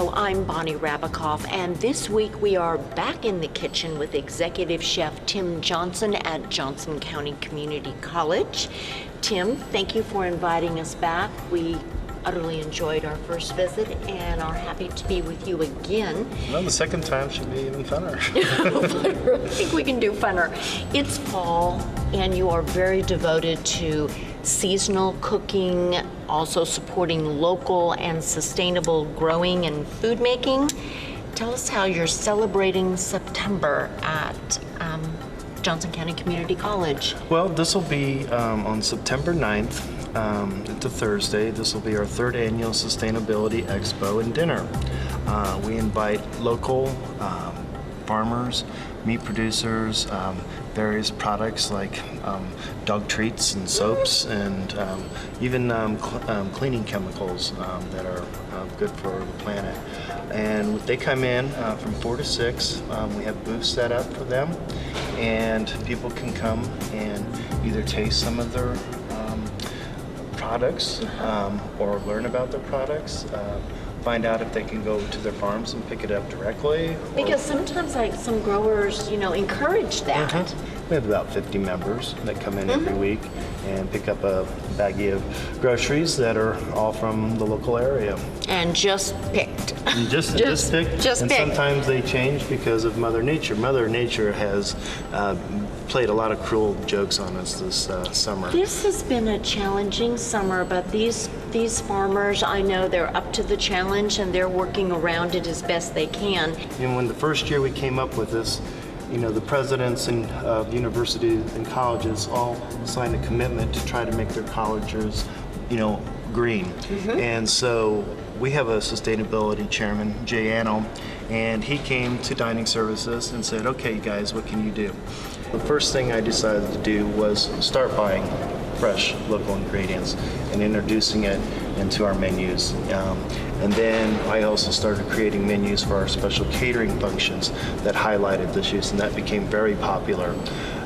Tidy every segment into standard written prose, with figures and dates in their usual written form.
Show. I'm Bonnie Rabikoff, and this week we are back in the kitchen with Executive Chef Tim Johnson at Johnson County Community College. Tim, thank you for inviting us back. We utterly enjoyed our first visit and are happy to be with you again. Well, the second time should be even funner. I think we can do funner. It's fall, and you are very devoted to seasonal cooking, also supporting local and sustainable growing and food making. Tell us how you're celebrating September at Johnson County Community College. Well, this will be on September 9th. It's a Thursday. This will be our third annual Sustainability Expo and Dinner. We invite local farmers, meat producers, various products like dog treats and soaps, and even cleaning chemicals that are good for the planet. And they come in from 4 to 6. We have booths set up for them, and people can come and either taste some of their products or learn about their products. Find out if they can go to their farms and pick it up directly. Because sometimes like some growers, encourage that. We have about 50 members that come in every week and pick up a baggie of groceries that are all from the local area. And just picked. Just picked. And sometimes they change because of Mother Nature. Mother Nature has played a lot of cruel jokes on us this summer. This has been a challenging summer, but these farmers, I know they're up to the challenge and they're working around it as best they can. And when the first year we came up with this, the presidents of universities and colleges all signed a commitment to try to make their colleges, green. And so we have a sustainability chairman, Jay Anno, and he came to dining services and said, okay, you guys, what can you do? The first thing I decided to do was start buying fresh local ingredients and introducing it into our menus. And then I also started creating menus for our special catering functions that highlighted this use, and that became very popular.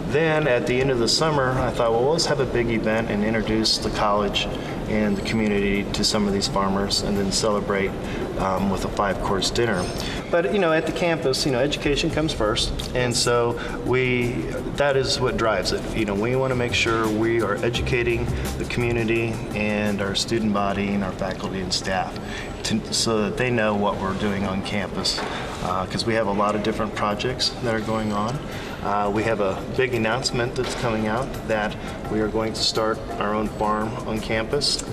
Then at the end of the summer, I thought, well, let's have a big event and introduce the college and the community to some of these farmers, and then celebrate with a 5-course dinner. But at the campus, education comes first, and so that is what drives it. We want to make sure we are educating the community and our student body and our faculty and staff so that they know what we're doing on campus, because we have a lot of different projects that are going on. We have a big announcement that's coming out that we are going to start our own farm on campus.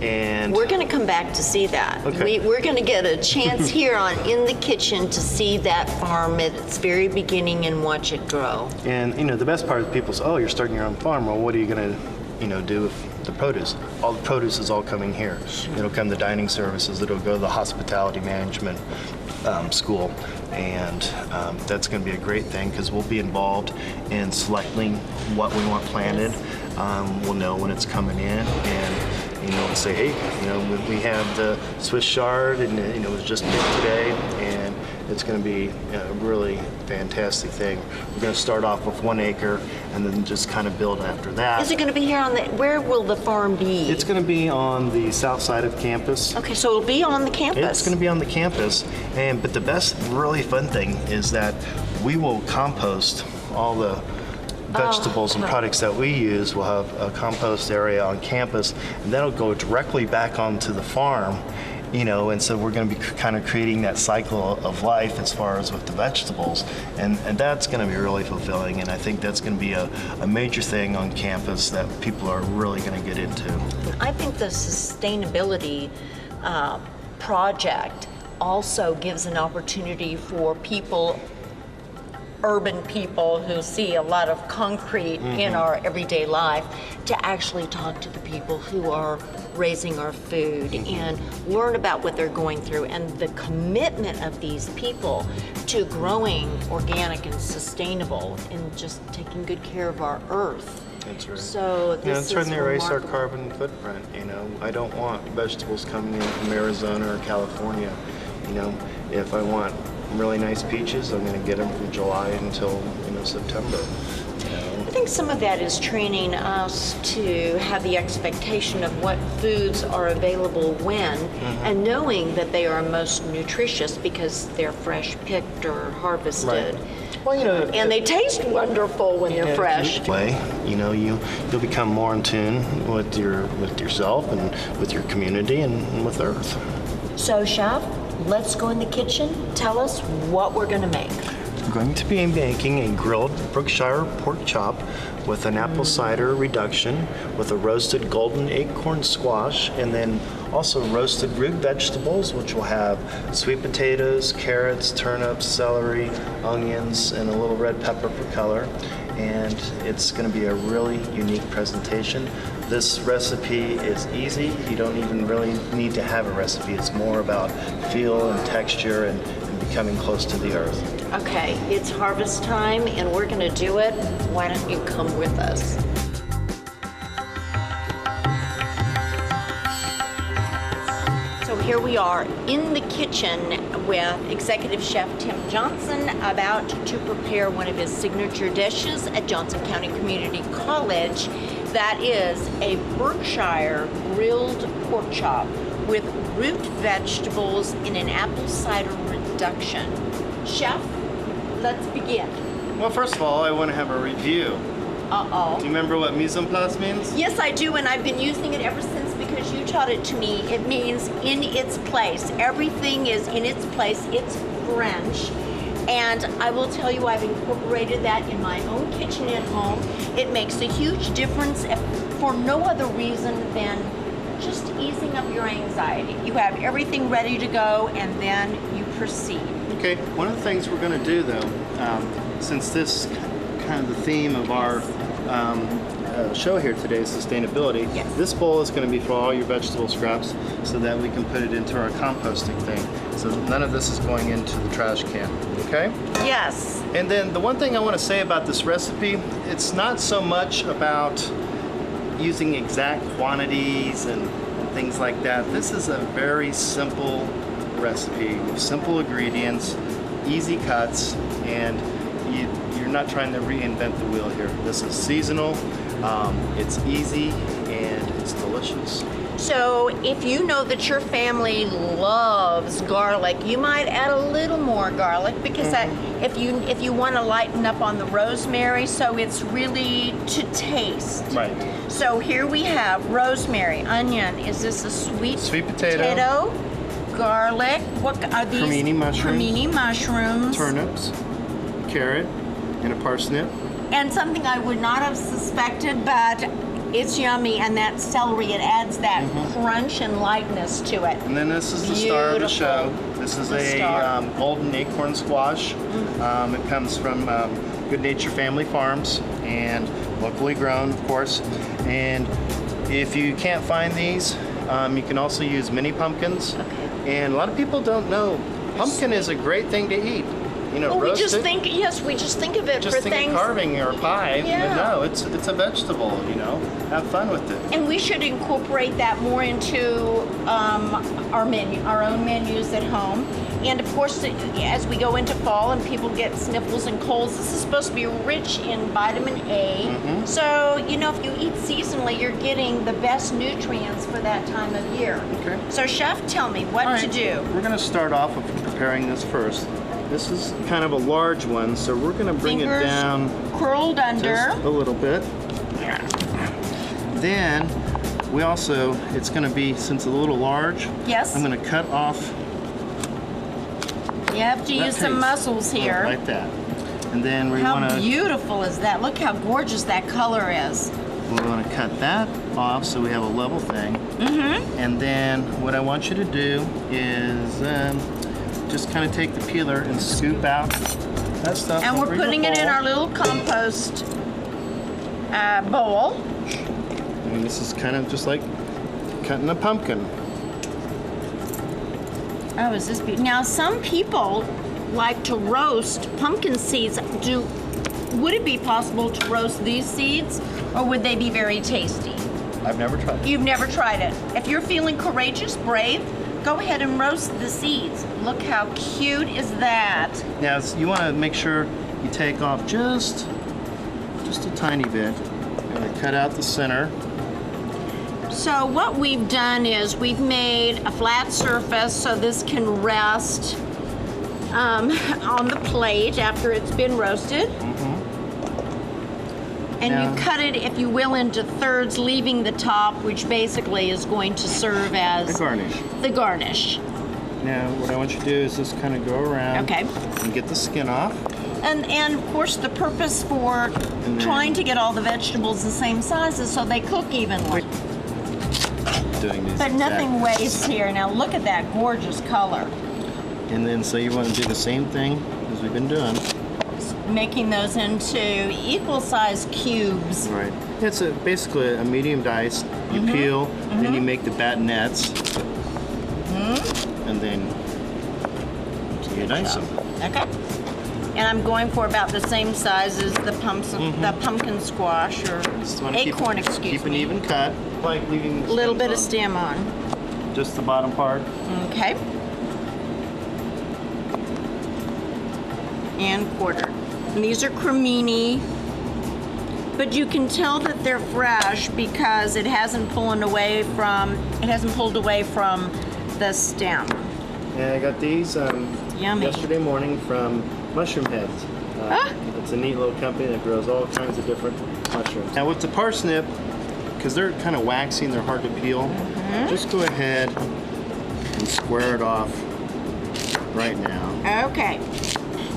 And we're going to come back to see that. Okay. We're going to get a chance here in the kitchen to see that farm at its very beginning and watch it grow. And the best part is people say, oh, you're starting your own farm. Well, what are you going to do with the produce? All the produce is all coming here. It'll come to dining services. It'll go to the hospitality management school. And that's going to be a great thing because we'll be involved in selecting what we want planted. We'll know when it's coming in, and say, hey, we have the Swiss chard, and it was just picked today, and it's going to be a really fantastic thing. We're going to start off with 1 acre, and then just kind of build after that. Is it going to be here where will the farm be? It's going to be on the south side of campus. Okay, so it'll be on the campus. It's going to be on the campus, but the best, really fun thing is that we will compost all the vegetables and products that we use. We'll have a compost area on campus, and that'll go directly back onto the farm, and so we're going to be kind of creating that cycle of life as far as with the vegetables, and that's going to be really fulfilling, and I think that's going to be a major thing on campus that people are really going to get into. I think the sustainability project also gives an opportunity for urban people who see a lot of concrete in our everyday life to actually talk to the people who are raising our food and learn about what they're going through, and the commitment of these people to growing organic and sustainable and just taking good care of our earth. That's right. So this it's trying is to erase our remarkable. carbon footprint. I don't want vegetables coming in from Arizona or California. If I want really nice peaches, I'm going to get them from July until September. think some of that is training us to have the expectation of what foods are available when, and knowing that they are most nutritious because they're fresh picked or harvested. Right. Well, you know, And they taste wonderful when they're fresh. Way, you know, you'll become more in tune with yourself and with your community and with Earth. So, Chef, let's go in the kitchen. Tell us what we're going to make. We're going to be making a grilled Brookshire pork chop with an apple cider reduction, with a roasted golden acorn squash, and then also roasted root vegetables, which will have sweet potatoes, carrots, turnips, celery, onions, and a little red pepper for color. And it's going to be a really unique presentation. This recipe is easy. You don't even really need to have a recipe. It's more about feel and texture and becoming close to the earth. Okay, it's harvest time and we're going to do it. Why don't you come with us? So here we are in the kitchen with Executive Chef Tim Johnson, about to prepare one of his signature dishes at Johnson County Community College. That is a Berkshire grilled pork chop with root vegetables in an apple cider reduction. Chef, let's begin. Well, first of all, I want to have a review. Uh-oh. Do you remember what mise en place means? Yes, I do, and I've been using it ever since because you taught it to me. It means in its place. Everything is in its place. It's French. And I will tell you, I've incorporated that in my own kitchen at home. It makes a huge difference for no other reason than just easing up your anxiety. You have everything ready to go, and then you proceed. Okay, one of the things we're going to do, though, since this kind of the theme of our show here today is sustainability, Yes. this bowl is going to be for all your vegetable scraps so that we can put it into our composting thing. So none of this is going into the trash can, okay? Yes. And then the one thing I want to say about this recipe, it's not so much about using exact quantities and things like that. This is a very simple recipe with simple ingredients, easy cuts, and you're not trying to reinvent the wheel here. This is seasonal, it's easy, and it's delicious. So if you know that your family loves garlic, you might add a little more garlic because if you want to lighten up on the rosemary, so it's really to taste. Right. So here we have rosemary, onion. Is this a sweet potato, garlic? What are these? cremini mushrooms, Cremini mushrooms. turnips, carrot, and a parsnip. And something I would not have suspected, but it's yummy, and that celery, it adds that crunch and lightness to it. And then this is the star of the show. Beautiful. This is The a star. golden acorn squash. It comes from Good Nature Family Farms and locally grown, of course. And if you can't find these, you can also use mini pumpkins. Okay. And a lot of people don't know pumpkin is a great thing to eat. You know, Well, we roast just it. think, yes, we just think of it Just for think things. of carving or pie. Yeah. But no, it's a vegetable. You know, have fun with it. And we should incorporate that more into our own menus at home. And of course, as we go into fall and people get sniffles and colds, this is supposed to be rich in vitamin A. So, you know, if you eat seasonally, you're getting the best nutrients for that time of year. Okay. So, Chef, tell me what All right, to do. We're going to start off with preparing this first. This is kind of a large one, so we're going to bring Fingers it down curled under. just a little bit. Then we also, it's going to be, since it's a little large, Yes. I'm going to cut off You have to that use some piece. muscles here. Like that. And then we How want to beautiful is that? Look how gorgeous that color is. cut that off so we have a level thing. And then what I want you to do is just kind of take the peeler and scoop out that stuff. And over we're your putting it in bowl. our little compost bowl. And this is kind of just like cutting a pumpkin. Oh, is this beautiful? Now, some people like to roast pumpkin seeds. Would it be possible to roast these seeds, or would they be very tasty? I've never tried it. You've never tried it. If you're feeling courageous, brave, go ahead and roast the seeds. Look how cute is that? Now you want to make sure you take off just just a tiny bit. I'm gonna cut out the center. So what we've done is we've made a flat surface so this can rest on the plate after it's been roasted. And Now- you cut it, if you will, into thirds, leaving the top, which basically is going to serve as The garnish. the garnish. Now, what I want you to do is just kind of go around Okay. and get the skin off. And of course the purpose for then- trying to get all the vegetables the same size is so they cook evenly. Doing these But nothing exact- wastes here. Now look at that gorgeous color. And then, so you want to do the same thing as we've been doing. Making those into equal size cubes. Right. It's basically a medium dice. You peel, then you make the batinettes, and then you dice them. Okay. And I'm going for about the same size as the pumpkin squash or Just wanna acorn, keep excuse an me. even cut, like leaving A little bit of stems stem on. on just the bottom part. Okay. And quarter. And these are cremini, but you can tell that they're fresh because it hasn't pulled away from the stem. And I got these Yummy. yesterday morning from Mushroom Heads. It's a neat little company that grows all kinds of different mushrooms. Now with the parsnip, because they're kind of waxy and they're hard to peel, just go ahead and square it off right now. Okay.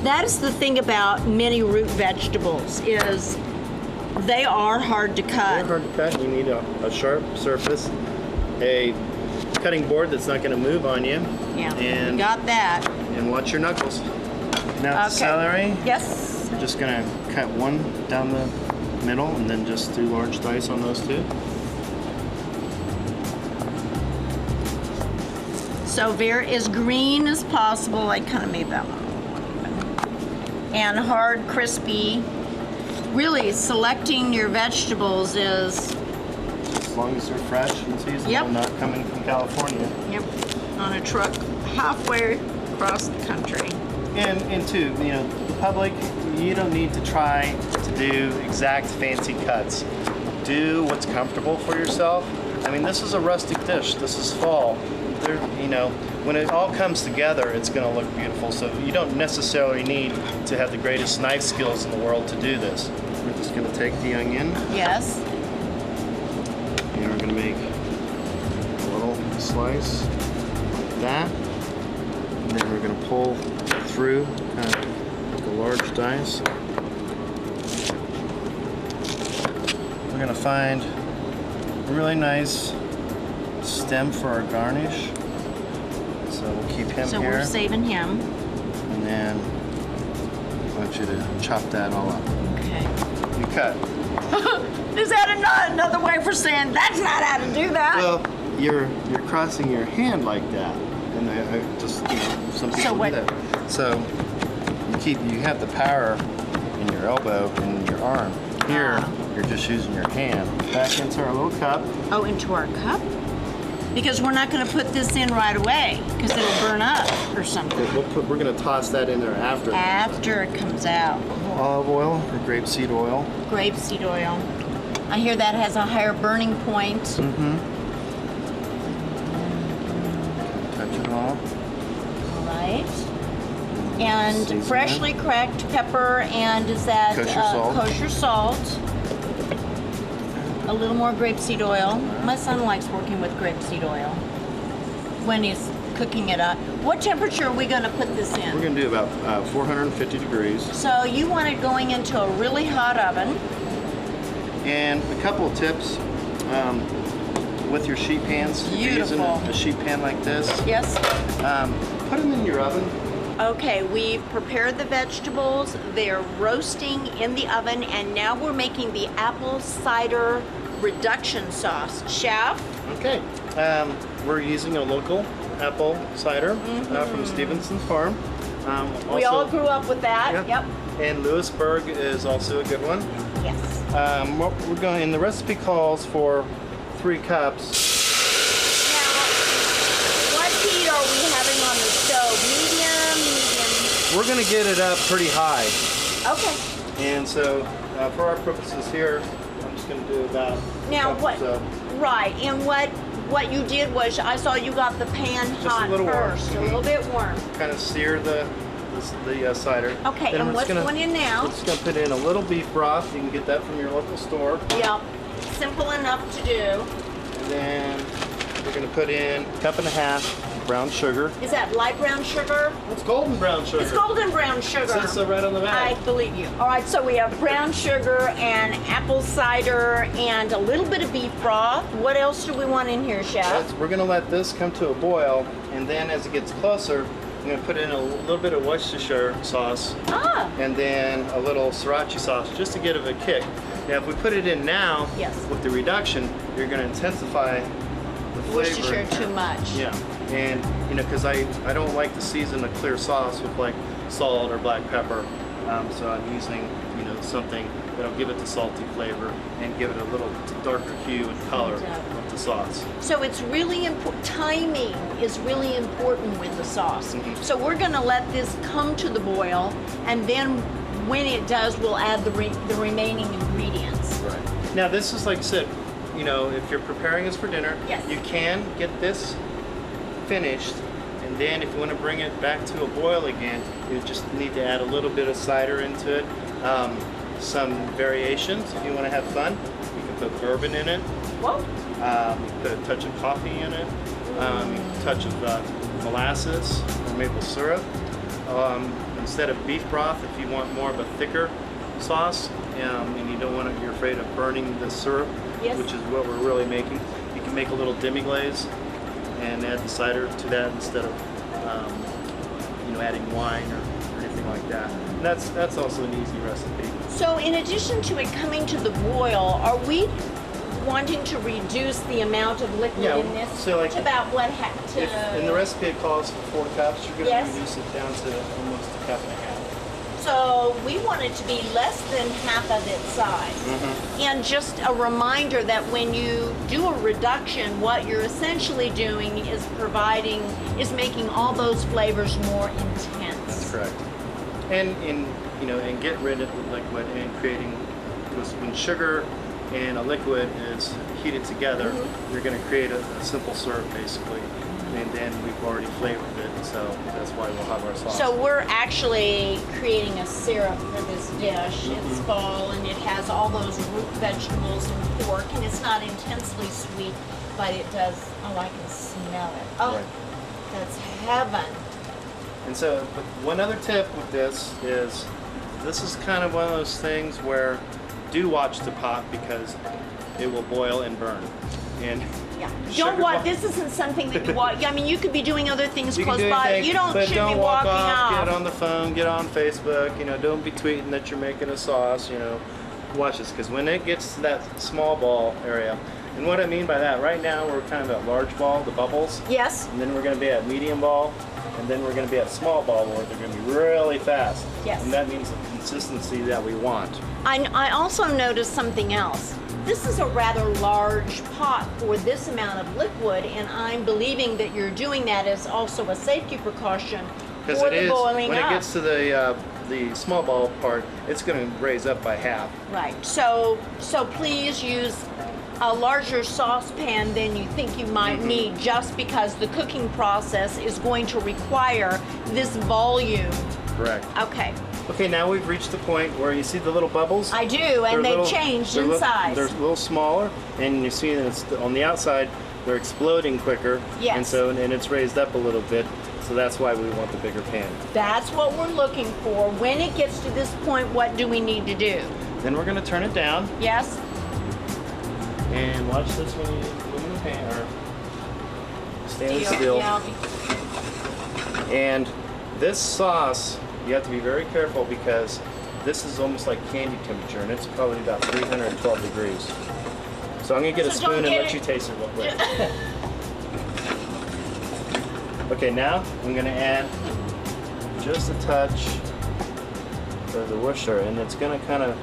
That is the thing about many root vegetables is they are hard to They're cut. hard to cut. You need a sharp surface, a cutting board that's not going to move on you, Yeah, and we got that. and watch your knuckles. Now Okay. celery, Yes. we're just going to cut one down the middle and then just do large dice on those two. So very as green as possible. I kind of made that one. And hard, crispy. Really, selecting your vegetables is, As long as they're fresh and seasonable, Yep. not coming from California. yep, on a truck halfway across the country. And too, you know, the public, you don't need to try to do exact fancy cuts. Do what's comfortable for yourself. I mean, this is a rustic dish. This is fall. There, you know, when it all comes together, it's going to look beautiful. So you don't necessarily need to have the greatest knife skills in the world to do this. We're just going to take the onion Yes. and we're going to make a little slice like that. And then we're going to pull through kind of like a large dice. We're going to find a really nice stem for our garnish. So we'll keep him So here. we're saving him. And then I want you to chop that all up. Okay. You cut. Is that another way for saying that's not how to do that? Well, you're crossing your hand like that, and I just, you know, some people what- do that. So you have the power in your elbow and your arm. Here, you're just using your hand. Back into our little cup. Oh, into our cup? Because we're not going to put this in right away because it'll burn up or something. We're going to toss that in there after. After it comes out. Olive oil or grapeseed oil. Grapeseed oil. I hear that has a higher burning point. Touch it all. All right. And Season freshly cracked pepper, and is that Kosher salt. kosher salt. A little more grapeseed oil. My son likes working with grapeseed oil when he's cooking it up. What temperature are we going to put this We're in? going to do about 450 degrees. So you want it going into a really hot oven. And a couple of tips with your sheet pans. If you're using Beautiful. a sheet pan like this, Yes? put them in your oven. Okay, we've prepared the vegetables. They're roasting in the oven, and now we're making the apple cider reduction sauce. Chef? Okay. We're using a local apple cider from Stevenson's Farm. We all grew up with that. Yep. Yep. And Lewisburg is also a good one. Yes. What we're going, and the recipe calls for 3 cups. Now, what heat are we having on the stove? Medium? We're going to get it up pretty high. Okay. And so for our purposes here, I'm just going to do about Now a cup what? or so. Right, and what you did was I saw you got the pan Just a hot little warm. first, a little bit warm. Kind of sear the cider. Okay, Then and we're what's just going in now? We're just going to put in a little beef broth. You can get that from your local store. Yep, simple enough to do. And then we're going to put in a cup and a half brown sugar. Is that light brown sugar? It's golden brown sugar. It's golden brown sugar. It says so right on the I back. believe you. All right, so we have brown sugar and apple cider and a little bit of beef broth. What else do we want in here, Chef? We're going to let this come to a boil, and then as it gets closer, I'm going to put in a little bit of Worcestershire sauce Ah, and then a little sriracha sauce just to give it a kick. Now, if we put it in now, Yes. with the reduction, you're going to intensify the flavor. Worcestershire too much. Yeah, and because I don't like to season a clear sauce with like salt or black pepper, so I'm using something that'll give it the salty flavor and give it a little darker hue and color of the sauce. So it's really important. Timing is really important with the sauce. Mhm. So we're going to let this come to the boil, and then when it does, we'll add the remaining ingredients. Right. Now this is like I said, if you're preparing this for dinner, Yes. you can get this finished, and then if you want to bring it back to a boil again, you just need to add a little bit of cider into it. Some variations if you want to have fun. You can put bourbon in it. Whoa. You can put a touch of coffee in it. A touch of molasses or maple syrup. Instead of beef broth, if you want more of a thicker sauce, and you don't want to, you're afraid of burning the syrup, Yes. which is what we're really making, you can make a little demi-glaze and add the cider to that instead of adding wine or anything like that. And that's also an easy recipe. So in addition to it coming to the boil, are we wanting to reduce the amount of liquid Yeah, in this so like- to about what In the recipe it calls for 4 cups, you're going to Yes. reduce it down to almost a cup and a half. So we want it to be less than half of its size. Mm-hmm. And just a reminder that when you do a reduction, what you're essentially doing is making all those flavors more intense. That's correct. And and get rid of the liquid and creating, because when sugar and a liquid is heated together, you're going to create a simple syrup basically, and then we've already flavored it, so that's why we'll have our sauce. So we're actually creating a syrup for this dish. It's fall and it has all those root vegetables and pork, and it's not intensely sweet, but it does. Oh, I can smell it. Oh, Right. that's heaven. And so, but one other tip with this is kind of one of those things where do watch the pot because it will boil and burn. And Yeah. sugar Don't walk. bo- This isn't something that you walk. I mean, you could be doing other things You can close do by. anything, You don't but should don't be walk walking off, off. Get on the phone, get on Facebook. Don't be tweeting that you're making a sauce. Watch this, because when it gets to that small ball area, and what I mean by that, right now we're kind of at large ball, the bubbles, Yes. and then we're going to be at medium ball, and then we're going to be at small ball where they're going to be really fast. Yes. And that means the consistency that we want. I also noticed something else. This is a rather large pot for this amount of liquid, and I'm believing that you're doing that as also a safety precaution Because for it the is, boiling when up. it gets to the small ball part, it's going to raise up by half. Right. So please use a larger saucepan than you think you might need, just because the cooking process is going to require this volume. Correct. Okay. Okay, now we've reached the point where you see the little bubbles. I do, They're and they've little- changed they're in li- size. They're a little smaller, and you see that it's on the outside. They're exploding quicker. Yes. And so and it's raised up a little bit, so that's why we want the bigger pan. That's what we're looking for. When it gets to this point, what do we need to do? Then we're going to turn it down Yes? and watch this when you aluminum pan or stand still. Yeah. And this sauce, you have to be very careful because this is almost like candy temperature, and it's probably about 312 degrees. So I'm gonna get a So don't spoon and get let it- you taste it real quick. Okay, now I'm gonna add just a touch of the Worcester, and it's gonna kind of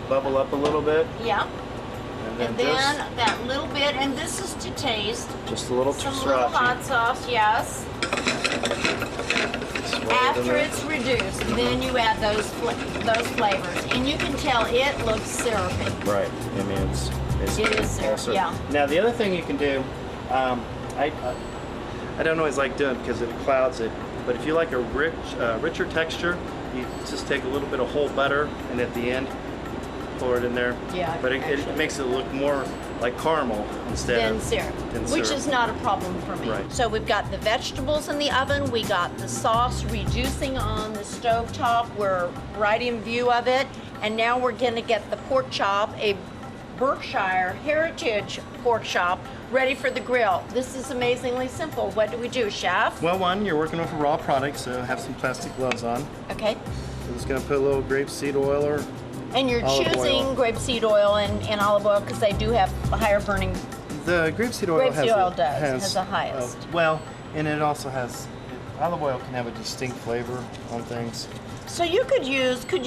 bubble up a little bit, Yeah. and And then then that little bit, and this is to taste. just a little Some little sriracha. hot sauce, yes. After it's reduced, then you add those flavors, and you can tell it looks syrupy. Right. I mean, It is syrup, also. yeah. Now the other thing you can do, I don't always like doing it because it clouds it. But if you like a richer texture, you just take a little bit of whole butter, and at the end, pour it in there. Yeah, But it actually. makes it look more like caramel instead Then of syrup, than which syrup. is not a problem for me. Right. So we've got the vegetables in the oven, we got the sauce reducing on the stove top, we're right in view of it, and now we're gonna get the pork chop, a Berkshire Heritage pork chop, ready for the grill. This is amazingly simple. What do we do, chef? Well, one, you're working with a raw product, so have some plastic gloves on. Okay. I'm just gonna put a little grapeseed oil or And you're Olive choosing oil. grapeseed oil and olive oil because they do have a higher burning. the grapeseed oil Grapeseed oil has the highest. Well, and it also has olive oil can have a distinct flavor on things. So you could you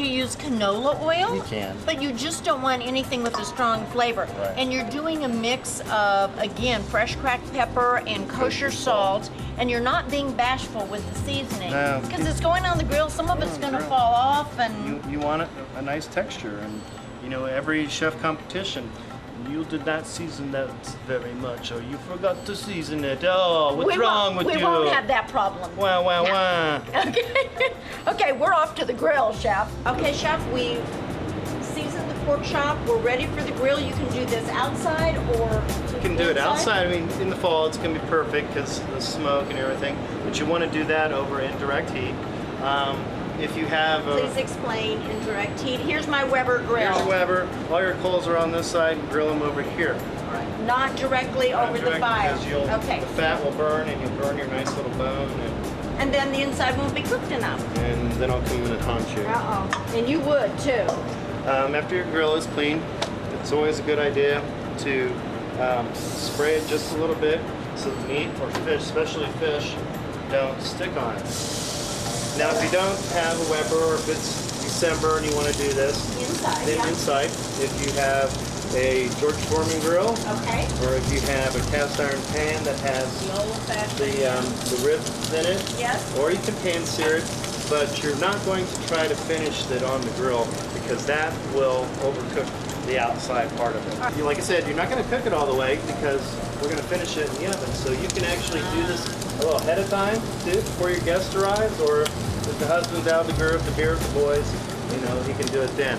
use canola oil? You can. But you just don't want anything with a strong flavor. Right. And you're doing a mix of, again, fresh cracked pepper and kosher salt, and you're not being bashful with the seasoning. No. Because it's going on the grill, some of it's on the going to grill. fall off, and You want a nice texture, and you know every chef competition. You did not season that very much, or you forgot to season it. Oh, what's wrong with you? we won't have that problem. Wah, wah, wah. Okay. Okay, we're off to the grill, chef. Okay, chef, we seasoned the pork chop. We're ready for the grill. You can do this outside or You can do it outside. I mean, in the fall, it's going to be perfect because the smoke and everything. But you want to do that over indirect heat. If you have Please explain indirect heat. Here's my Weber grill. here's a Weber, all your coals are on this side, grill them over here. All right. Not directly over the Direct, fire. because Okay. the fat will burn and you'll burn your nice little bone, And then the inside won't be cooked enough. and then I'll come in and haunt you. Uh-oh. And you would too. After your grill is clean, it's always a good idea to spray it just a little bit so the meat or fish, especially fish, don't stick on it. Now, if you don't have a Weber or if it's December and you want to do this, Inside, then yeah. inside, if you have a George Foreman grill, Okay. or if you have a cast iron pan that has The old-fashioned. the ribs in it, Yes. or you can pan sear it, but you're not going to try to finish it on the grill because that will overcook the outside part of it. Like I said, you're not going to cook it all the way because we're going to finish it in the oven. So you can actually do this a little ahead of time too, before your guest arrives, or if the husband's out of the group, the beer with the boys, you know, he can do it then.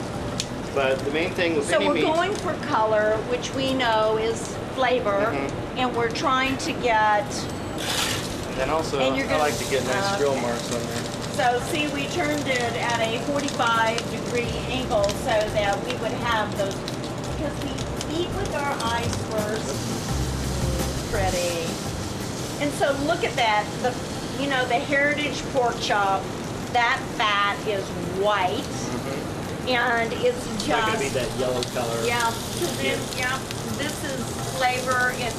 But the main thing with So any we're meat, going for color, which we know is flavor, Mm-hmm. and we're trying to get. and then also And you're I gonna- like to get nice grill marks on there. So see, we turned it at a 45-degree angle so that we would have those, because we eat with our eyes first. Pretty. And so look at that, the heritage pork chop, that fat is white, and it's It's not going to be just, that yellow color. yeah, this is flavor, it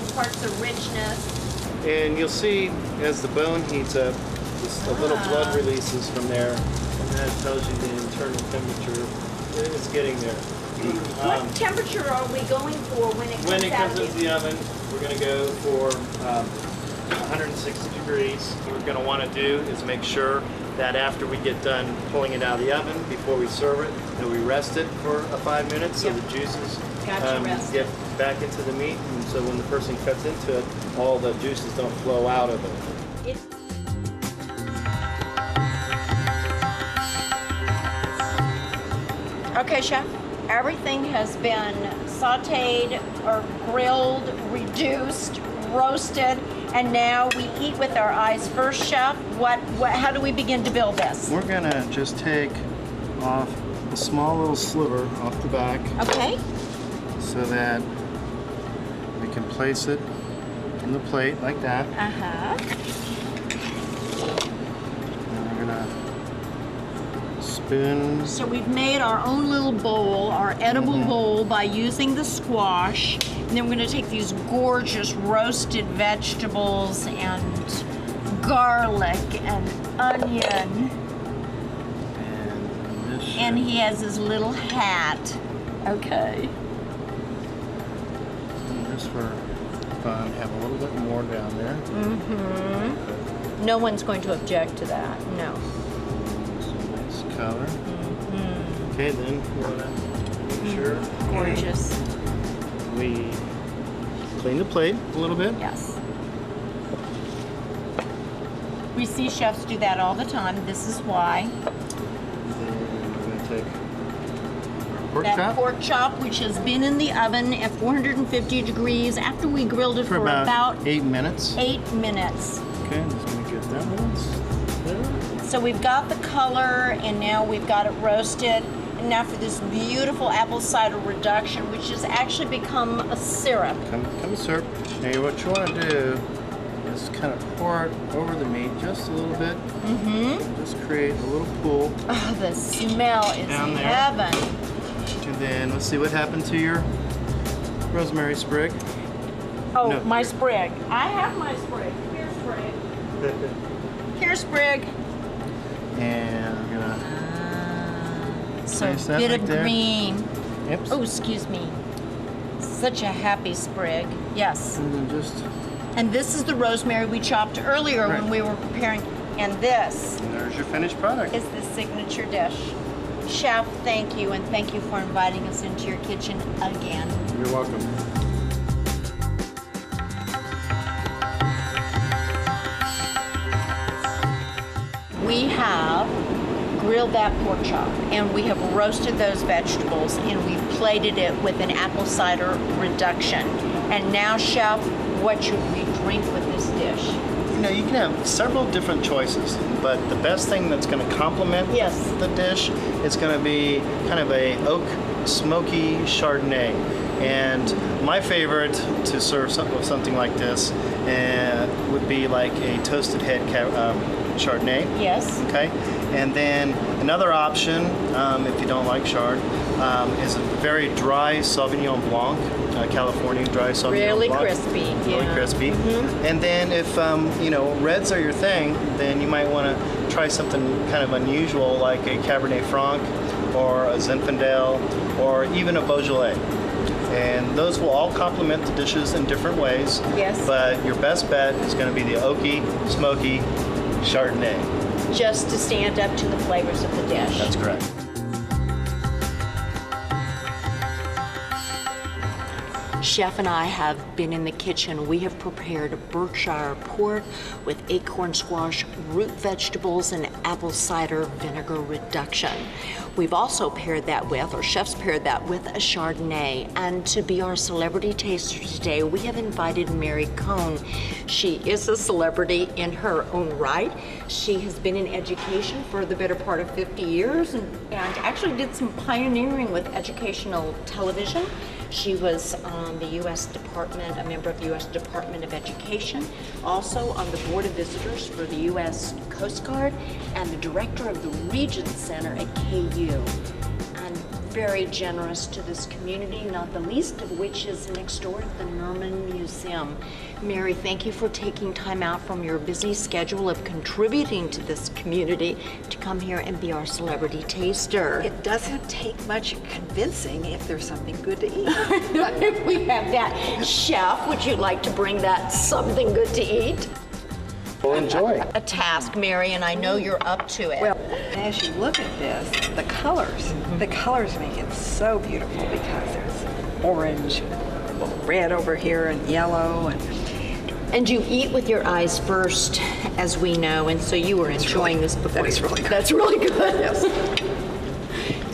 imparts a richness. And you'll see as the bone heats up, just a little blood releases from there, and that tells you the internal temperature is getting there. What temperature are we going for when it When comes it out comes of into the oven, we're going to go for 160 degrees. What we're going to want to do is make sure that after we get done pulling it out of the oven, before we serve it, that we rest it for 5 minutes so Yep. the juices Gotcha, rest get back into the meat, and so when the person cuts into it, all the juices don't flow out of it. it. Okay, chef, everything has been sauteed or grilled, reduced, roasted, and now we eat with our eyes first, chef. How do we begin to build this? We're going to just take off a small little sliver off the back Okay. so that we can place it in the plate like that. Uh-huh. And we're gonna spoon. So we've made our own little bowl, our edible bowl, by using the squash. And then we're going to take these gorgeous roasted vegetables and garlic and onion. And this And he has his little hat. Okay. just for fun, have a little bit more down there. Mm-hmm. No one's going to object to that. No. Nice color. Okay, then you want to make sure Gorgeous. we clean the plate a little bit. Yes. We see chefs do that all the time. This is why. Then we're going to take our pork That chop pork chop, which has been in the oven at 450 degrees after we grilled it for about 8 minutes. 8 minutes. Okay, I'm just going to get that one there. So we've got the color, and now we've got it roasted. And now for this beautiful apple cider reduction, which has actually become a syrup. Come syrup. Now what you want to do is kind of pour it over the meat just a little bit. Just create a little pool. Oh, the smell is Down there. heaven. And then let's see what happened to your rosemary sprig. Oh, No. my sprig. I have my sprig. Here, sprig. Here, sprig. And I'm gonna So Place that bit right of there. green. Yep. Oh, excuse me. Such a happy sprig. Yes. And then just, And this is the rosemary we chopped earlier Right. when we were preparing. And this and there's your finished product. is the signature dish. Chef, thank you, and thank you for inviting us into your kitchen again. You're welcome. We have grilled that pork chop, and we have roasted those vegetables, and we've plated it with an apple cider reduction. And now, Chef, what should we drink with this dish? You know, you can have several different choices, but the best thing that's going to complement Yes. the dish is going to be kind of a oak smoky Chardonnay. And my favorite to serve with something like this would be like a toasted head Chardonnay. Yes. Okay, and then another option, if you don't like chard, is a very dry Sauvignon Blanc, California dry Sauvignon Really Blanc. crispy. Really Yeah. crispy. And then if reds are your thing, then you might want to try something kind of unusual like a Cabernet Franc or a Zinfandel or even a Beaujolais. And those will all complement the dishes in different ways. Yes. But your best bet is going to be the oaky, smoky Chardonnay. Just to stand up to the flavors of the dish. That's correct. Chef and I have been in the kitchen. We have prepared a Berkshire pork with acorn squash, root vegetables, and apple cider vinegar reduction. We've also paired that with, or chefs paired that with, a Chardonnay. And to be our celebrity taster today, we have invited Mary Cohn. She is a celebrity in her own right. She has been in education for the better part of 50 years and actually did some pioneering with educational television. She was on the U.S. Department, a member of the U.S. Department of Education, also on the Board of Visitors for the U.S. Coast Guard, and the director of the Regents Center at KU. And very generous to this community, not the least of which is next door at the Nerman Museum. Mary, thank you for taking time out from your busy schedule of contributing to this community to come here and be our celebrity taster. It doesn't take much convincing if there's something good to eat. We have that. Chef, would you like to bring that something good to eat? Well, enjoy. A task, Mary, and I know you're up to it. Well, as you look at this, the colors make it so beautiful because there's orange, a little red over here, and yellow, And you eat with your eyes first, as we know, and so you were enjoying this before. that is really good. That's really good. Yes.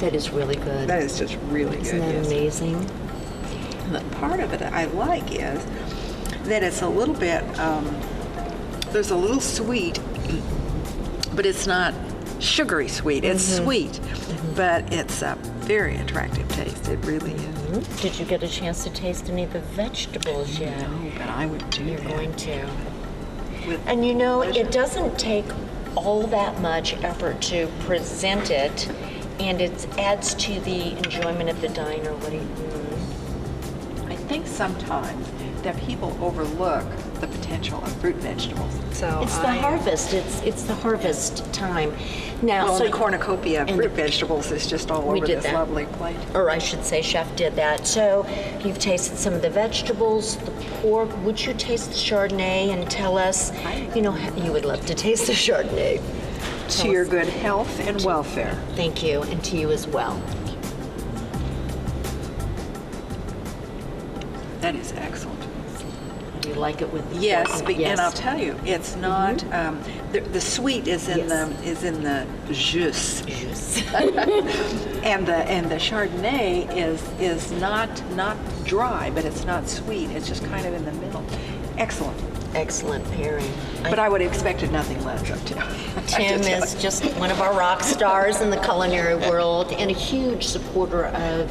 That is really good. That is just really good. Isn't that yes. amazing? And the part of it I like is that it's a little bit, there's a little sweet, but it's not sugary sweet. It's sweet, but it's a very attractive taste. It really is. Did you get a chance to taste any of the vegetables yet? No, but I would do You're that. going to. With And you know, pleasure. it doesn't take all that much effort to present it, and it adds to the enjoyment of the diner. What do you? I think sometimes that people overlook the potential of fruit and vegetables. So It's the harvest. It's the harvest time. Now, Well, so the cornucopia of and fruit the- vegetables is just all We over did this that. lovely plate. or I should say, chef did that. So you've tasted some of the vegetables, the pork. Would you taste the Chardonnay and tell us? You know, you would love to taste the Chardonnay. To your good health and welfare. Thank you, and to you as well. That is excellent. Do you like it with the Yes, pork? and I'll tell you, it's not. The sweet is in Yes. the jus, Juice. and the Chardonnay is not dry, but it's not sweet. It's just kind of in the middle. Excellent. Excellent pairing. But I would have expected nothing less of Tim. Tim is just one of our rock stars in the culinary world and a huge supporter of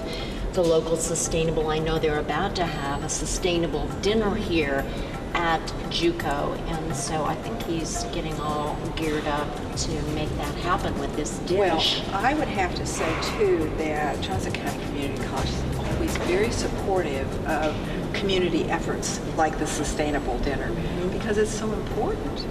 the local sustainable. I know they're about to have a sustainable dinner here at JUCO, and so I think he's getting all geared up to make that happen with this Well, dish. I would have to say too that Johnson County Community College is always very supportive of community efforts like the sustainable dinner because it's so important.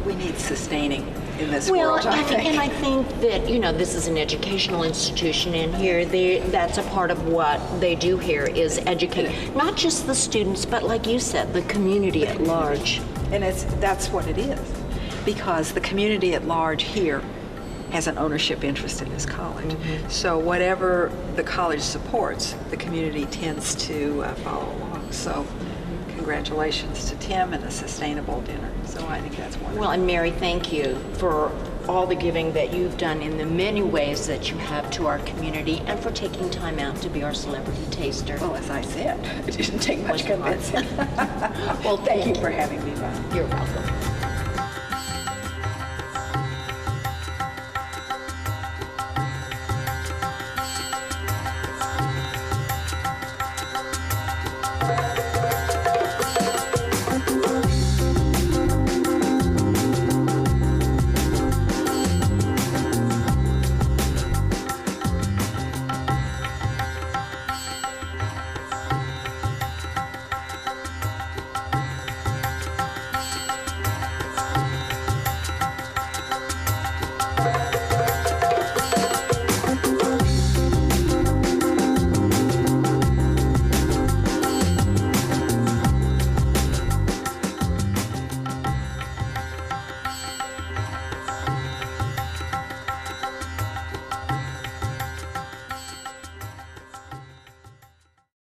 We need sustaining in this Well, world, I think. and I think that, you know, this is an educational institution, and here that's a part of what they do here is educate not just the students, but like you said, the community at large. And that's what it is, because the community at large here has an ownership interest in this college. So whatever the college supports, the community tends to follow along. So congratulations to Tim and the sustainable dinner. So I think that's wonderful. Well, and Mary, thank you for all the giving that you've done in the many ways that you have to our community, and for taking time out to be our celebrity taster. Well, as I said, it didn't take much Wasn't hard. convincing. Well, thank you for having me back. You're welcome.